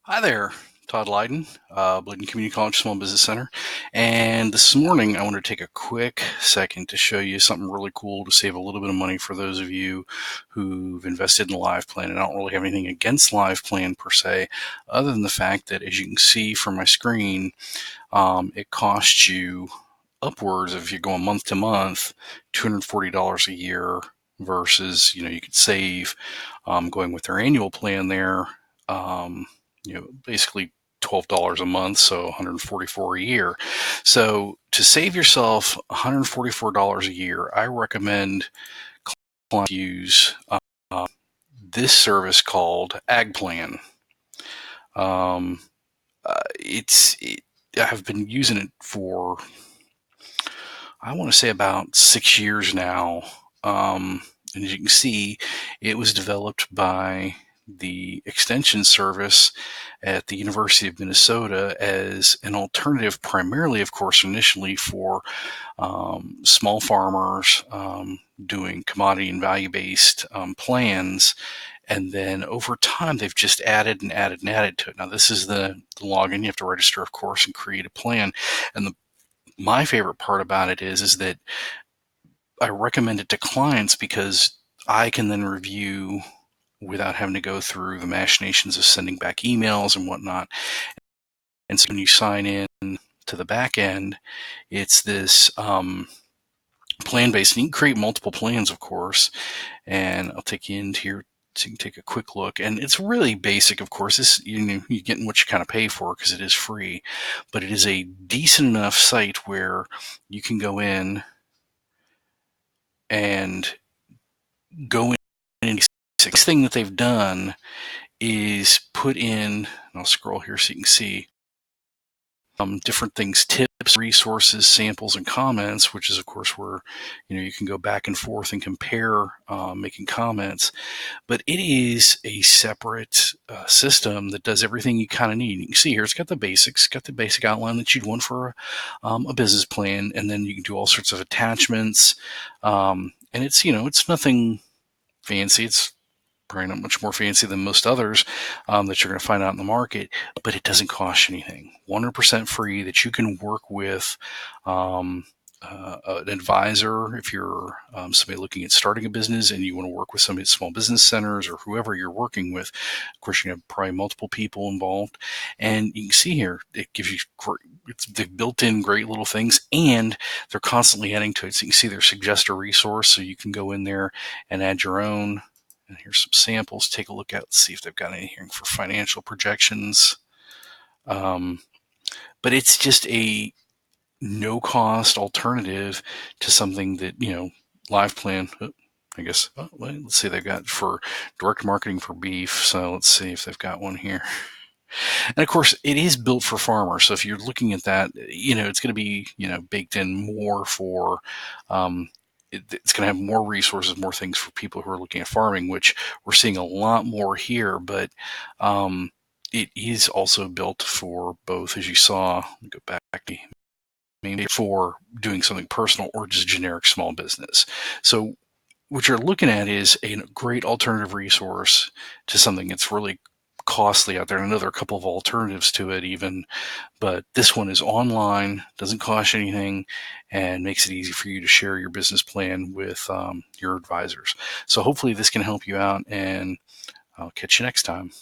Hi there, Todd Lyden, Bladen Community College Small Business Center. And this morning, I want to take a quick second to show you something really cool to save a little bit of money for those of you who've invested in LivePlan. And I don't really have anything against LivePlan per se, other than the fact that, as you can see from my screen, it costs you upwards of, if you're going month to month, $240 a year versus, you could save going with their annual plan there. Basically $12 a month, so $144 a year. So to save yourself $144 a year, I recommend clients use this service called AgPlan. I have been using it for, I want to say, about 6 years now. And as you can see, it was developed by the extension service at the University of Minnesota as an alternative, primarily, of course, initially for small farmers doing commodity and value-based plans. And then over time, they've just added and added and added to it. Now, this is the login. You have to register, of course, and create a plan. And my favorite part about it is that I recommend it to clients because I can then review without having to go through the machinations of sending back emails and whatnot. And so when you sign in to the back end, it's this plan-based, and you can create multiple plans, of course. And I'll take you into here so you can take a quick look. And it's really basic, of course. This, you're getting what you kind of pay for because it is free, but it is a decent enough site where you can go in and go in. And the next thing that they've done is put in, and I'll scroll here so you can see different things, tips, resources, samples, and comments, which is, of course, where you can go back and forth and compare, making comments. But it is a separate system that does everything you kind of need. You can see here it's got the basics, got the basic outline that you'd want for a business plan, and then you can do all sorts of attachments. And it's nothing fancy. It's probably not much more fancy than most others that you're going to find out in the market, but it doesn't cost you anything. 100% free that you can work with an advisor if you're somebody looking at starting a business and you want to work with somebody at small business centers or whoever you're working with. Of course, you have probably multiple people involved, and you can see here it gives you they've built in great little things, and they're constantly adding to it. So you can see their suggest a resource, so you can go in there and add your own. And here's some samples. Take a look at, see if they've got anything for financial projections. But it's just a no-cost alternative to something that, LivePlan, I guess, let's see, they've got for direct marketing for beef. So let's see if they've got one here. And of course, it is built for farmers. So if you're looking at that, it's going to be, baked in more for, it's going to have more resources, more things for people who are looking at farming, which we're seeing a lot more here. But it is also built for both, as you saw, go back, maybe for doing something personal or just generic small business. So what you're looking at is a great alternative resource to something that's really costly out there. And I know there are a couple of alternatives to it even, but this one is online, doesn't cost you anything, and makes it easy for you to share your business plan with your advisors. So hopefully this can help you out, and I'll catch you next time.